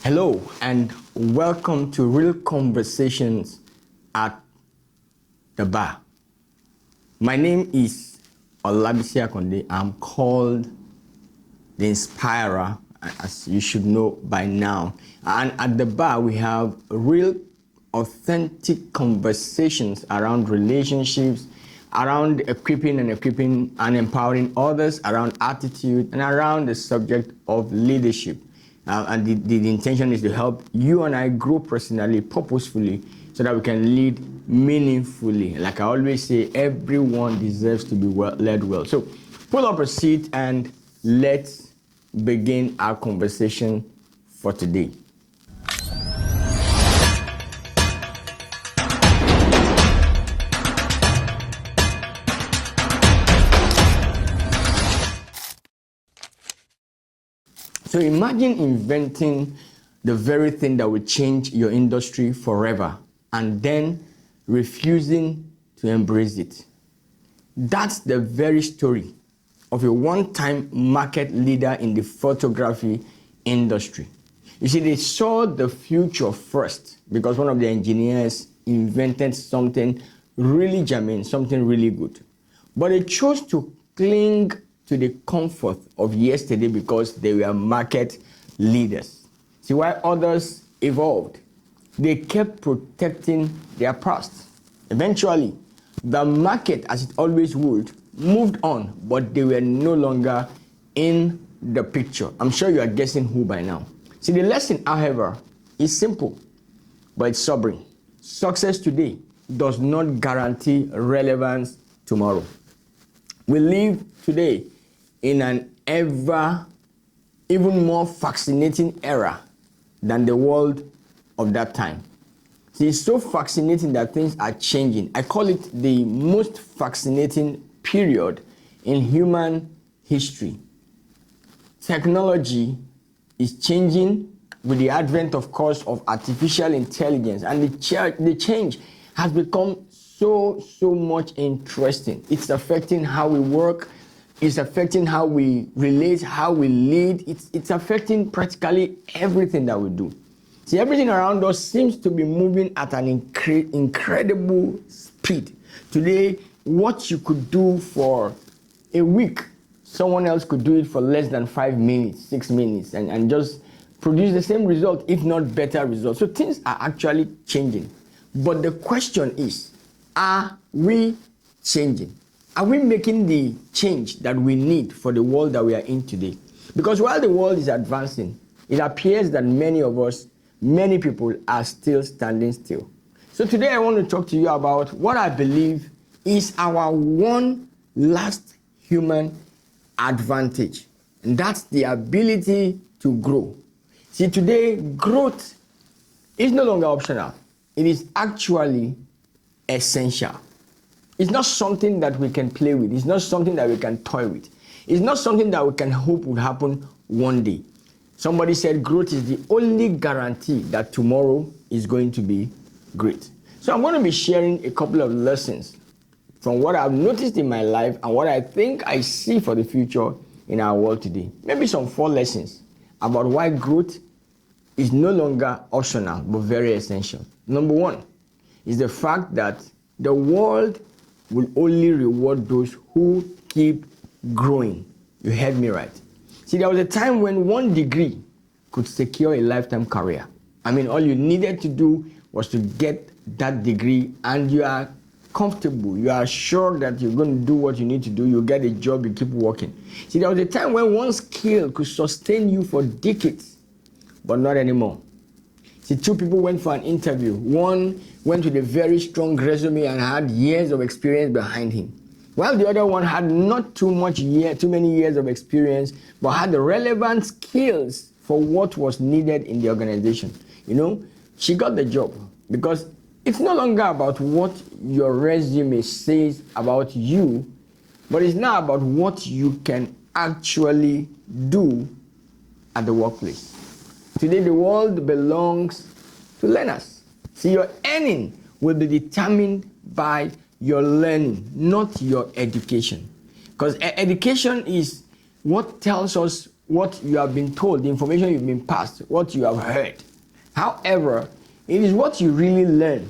Hello and welcome to Real Conversations at the Bar. My name is Olabisi Akande. I'm called the Inspirer, as you should know by now. And at the bar, we have real, authentic conversations around relationships, around equipping and empowering others, around attitude, and around the subject of leadership. And the intention is to help you and I grow personally, purposefully, so that we can lead meaningfully. Like I always say, everyone deserves to be led well. So pull up a seat and let's begin our conversation for today. So imagine inventing the very thing that will change your industry forever and then refusing to embrace it. That's the very story of a one-time market leader in the photography industry. You see, they saw the future first because one of the engineers invented something really germane, something really good. But they chose to cling to the comfort of yesterday because they were market leaders. See, while others evolved, they kept protecting their past. Eventually, the market, as it always would, moved on, but they were no longer in the picture. I'm sure you are guessing who by now. See, the lesson, however, is simple, but it's sobering. Success today does not guarantee relevance tomorrow. We live today in an even more fascinating era than the world of that time. See, it's so fascinating that things are changing. I call it the most fascinating period in human history. Technology is changing with the advent, of course, of artificial intelligence, and the change has become so much interesting. It's affecting how we work, it's affecting how we relate, how we lead. It's affecting practically everything that we do. See, everything around us seems to be moving at an incredible speed. Today, what you could do for a week, someone else could do it for less than 5 minutes, 6 minutes, and just produce the same result, if not better results. So things are actually changing. But the question is, are we changing? Are we making the change that we need for the world that we are in today? Because while the world is advancing, it appears that many people are still standing still. So today I want to talk to you about what I believe is our one last human advantage. And that's the ability to grow. See, today, growth is no longer optional. It is actually essential. It's not something that we can play with. It's not something that we can toy with. It's not something that we can hope would happen one day. Somebody said growth is the only guarantee that tomorrow is going to be great. So I'm going to be sharing a couple of lessons from what I've noticed in my life and what I think I see for the future in our world today. Maybe some 4 lessons about why growth is no longer optional but very essential. Number 1 is the fact that the world will only reward those who keep growing. You heard me right. See, there was a time when 1 degree could secure a lifetime career. I mean, all you needed to do was to get that degree and you are comfortable. You are sure that you're going to do what you need to do. You get a job, you keep working. See, there was a time when 1 skill could sustain you for decades, but not anymore. See, 2 people went for an interview. 1 went with a very strong resume and had years of experience behind him, while the other one had not too many years of experience, but had the relevant skills for what was needed in the organization. You know, she got the job because it's no longer about what your resume says about you, but it's now about what you can actually do at the workplace. Today, the world belongs to learners. See, your earning will be determined by your learning, not your education. Because education is what tells us what you have been told, the information you've been passed, what you have heard. However, it is what you really learn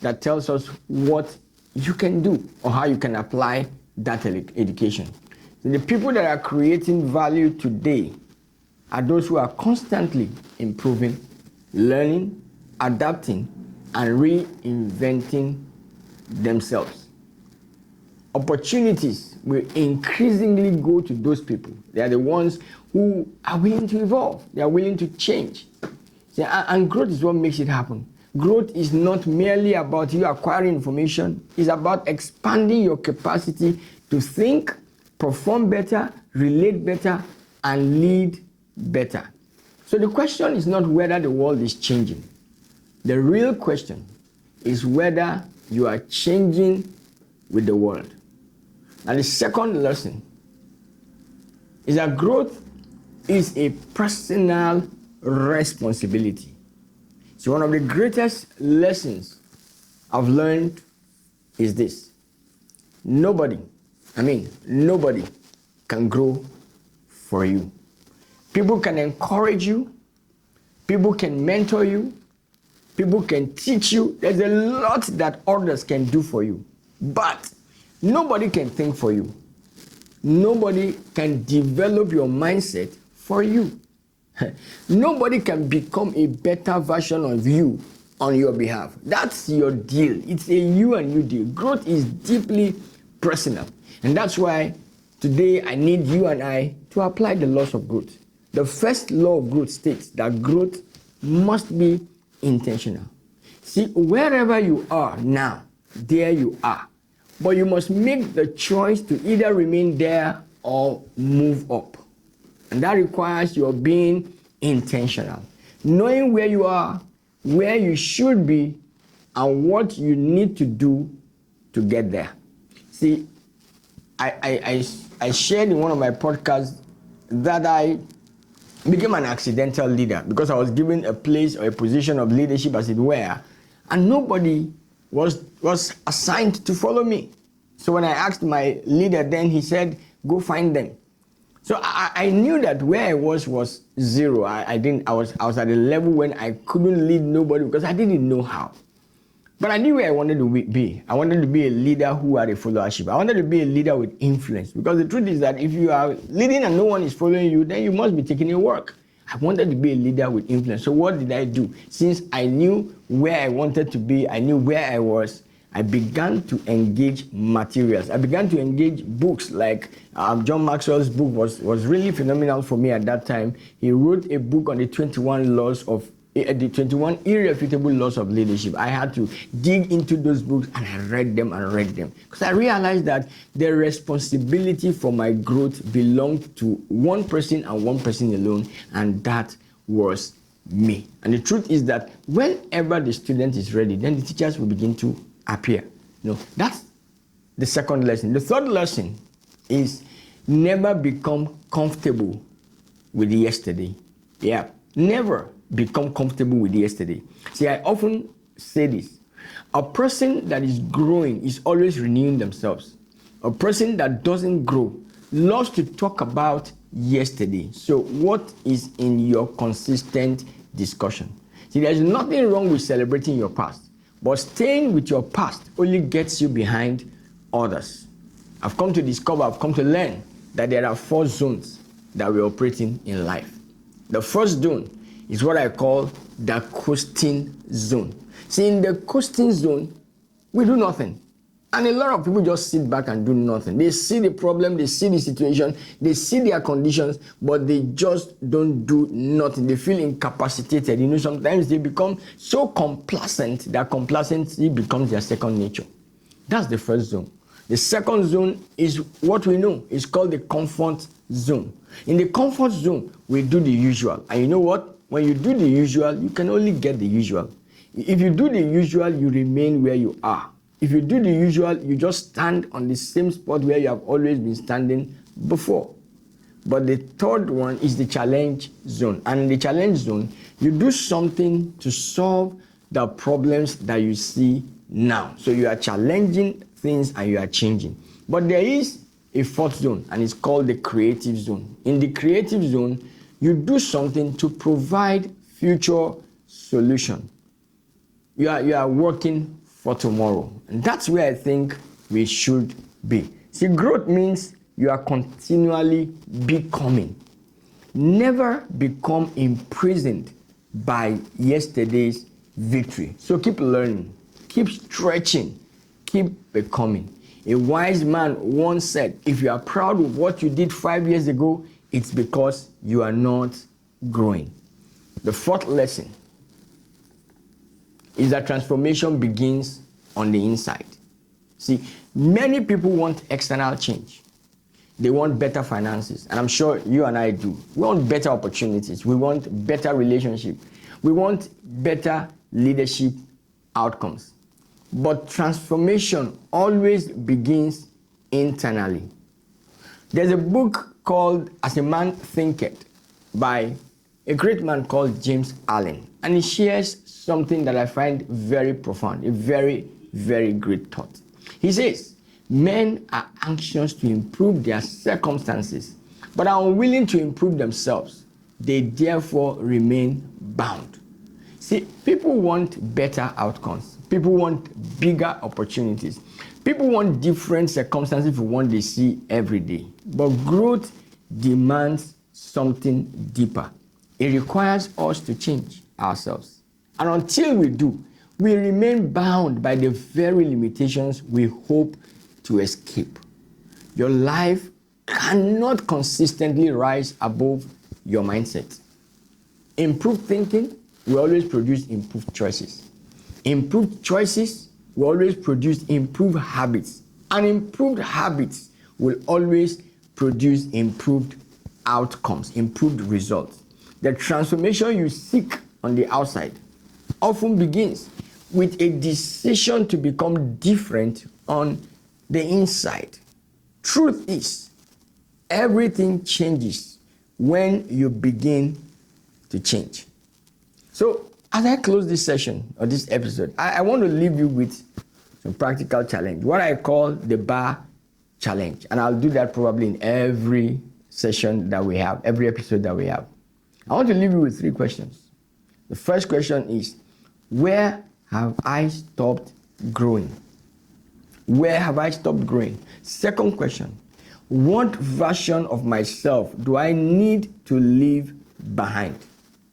that tells us what you can do or how you can apply that education. So the people that are creating value today are those who are constantly improving, learning, adapting, and reinventing themselves. Opportunities will increasingly go to those people. They are the ones who are willing to evolve. They are willing to change. And growth is what makes it happen. Growth is not merely about you acquiring information. It's about expanding your capacity to think, perform better, relate better, and lead better. So the question is not whether the world is changing. The real question is whether you are changing with the world. And the second lesson is that growth is a personal responsibility. So one of the greatest lessons I've learned is this. Nobody can grow for you. People can encourage you. People can mentor you. People can teach you. There's a lot that others can do for you. But nobody can think for you. Nobody can develop your mindset for you. Nobody can become a better version of you on your behalf. That's your deal. It's a you and you deal. Growth is deeply personal. And that's why today I need you and I to apply the laws of growth. The first law of growth states that growth must be intentional. See, wherever you are now, there you are. But you must make the choice to either remain there or move up. And that requires your being intentional. Knowing where you are, where you should be, and what you need to do to get there. See, I shared in one of my podcasts that I became an accidental leader because I was given a place or a position of leadership, as it were, and nobody was assigned to follow me. So when I asked my leader, then he said, go find them. So I knew that where I was zero. I was at a level when I couldn't lead nobody because I didn't know how. But I knew where I wanted to be. I wanted to be a leader who had a followership. I wanted to be a leader with influence. Because the truth is that if you are leading and no one is following you, then you must be taking your work. I wanted to be a leader with influence. So what did I do? Since I knew where I wanted to be, I knew where I was, I began to engage materials. I began to engage books like John Maxwell's book was really phenomenal for me at that time. He wrote a book on the 21 irrefutable laws of leadership. I had to dig into those books and I read them because I realized that the responsibility for my growth belonged to one person and one person alone, and that was me. And the truth is that whenever the student is ready, then the teachers will begin to appear. That's the second lesson. The third lesson is never become comfortable with yesterday. Yeah, never become comfortable with yesterday. See, I often say this. A person that is growing is always renewing themselves. A person that doesn't grow loves to talk about yesterday. So what is in your consistent discussion? See, there's nothing wrong with celebrating your past, but staying with your past only gets you behind others. I've come to learn that there are 4 zones that we're operating in life. The first zone is what I call the coasting zone. See, in the coasting zone, we do nothing. And a lot of people just sit back and do nothing. They see the problem, they see the situation, they see their conditions, but they just don't do nothing. They feel incapacitated. Sometimes they become so complacent that complacency becomes their second nature. That's the first zone. The second zone is what we know. It's called the comfort zone. In the comfort zone, we do the usual. And you know what? When you do the usual, you can only get the usual. If you do the usual, you remain where you are. If you do the usual, you just stand on the same spot where you have always been standing before. But the third one is the challenge zone. And in the challenge zone, you do something to solve the problems that you see now. So you are challenging things and you are changing. But there is a fourth zone, and it's called the creative zone. In the creative zone, you do something to provide future solution. You are working for tomorrow. And that's where I think we should be. See, growth means you are continually becoming. Never become imprisoned by yesterday's victory. So keep learning, keep stretching, keep becoming. A wise man once said, if you are proud of what you did 5 years ago, it's because you are not growing. The fourth lesson is that transformation begins on the inside. See, many people want external change. They want better finances, and I'm sure you and I do. We want better opportunities. We want better relationship. We want better leadership outcomes. But transformation always begins internally. There's a book called As a Man Thinketh by a great man called James Allen, and he shares something that I find very profound, a very, very great thought. He says, men are anxious to improve their circumstances, but are unwilling to improve themselves. They therefore remain bound. See, people want better outcomes. People want bigger opportunities. People want different circumstances from what they see every day. But growth demands something deeper. It requires us to change ourselves. And until we do, we remain bound by the very limitations we hope to escape. Your life cannot consistently rise above your mindset. Improved thinking will always produce improved choices. Improved choices will always produce improved habits. And improved habits will always produce improved outcomes, improved results. The transformation you seek on the outside often begins with a decision to become different on the inside. Truth is, everything changes when you begin to change. So, as I close this session or this episode, I want to leave you with some practical challenge, what I call the bar challenge. And I'll do that probably in every session that we have, every episode that we have. I want to leave you with 3 questions. The first question is, where have I stopped growing? Where have I stopped growing? Second question, what version of myself do I need to leave behind?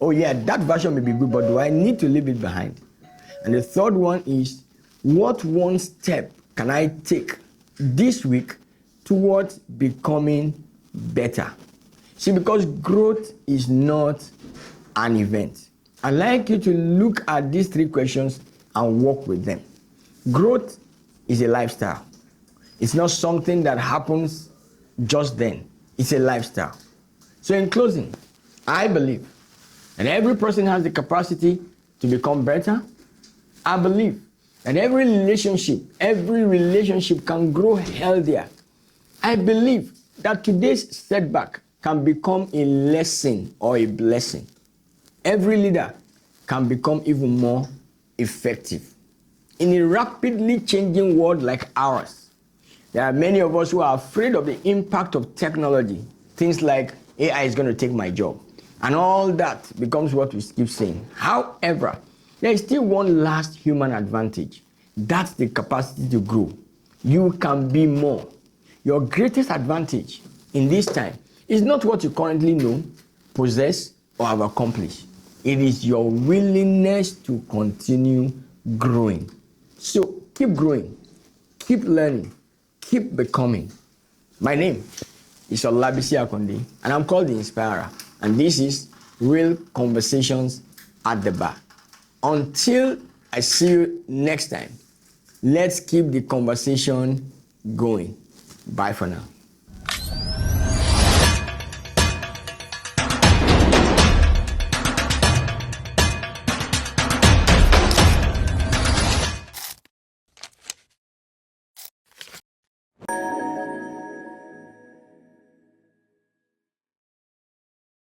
Oh yeah, that version may be good, but do I need to leave it behind? And the third one is, what one step can I take this week towards becoming better? See, because growth is not an event. I'd like you to look at these 3 questions and work with them. Growth is a lifestyle. It's not something that happens just then. It's a lifestyle. So in closing, I believe that every person has the capacity to become better. I believe that every relationship can grow healthier. I believe that today's setback can become a lesson or a blessing. Every leader can become even more effective. In a rapidly changing world like ours, there are many of us who are afraid of the impact of technology. Things like AI is going to take my job. And all that becomes what we keep saying. However, there is still one last human advantage. That's the capacity to grow. You can be more. Your greatest advantage in this time is not what you currently know, possess, or have accomplished. It is your willingness to continue growing. So keep growing, keep learning, keep becoming. My name is Olabisi Akande, and I'm called the Inspirer. And this is Real Conversations at the Bar. Until I see you next time, let's keep the conversation going. Bye for now.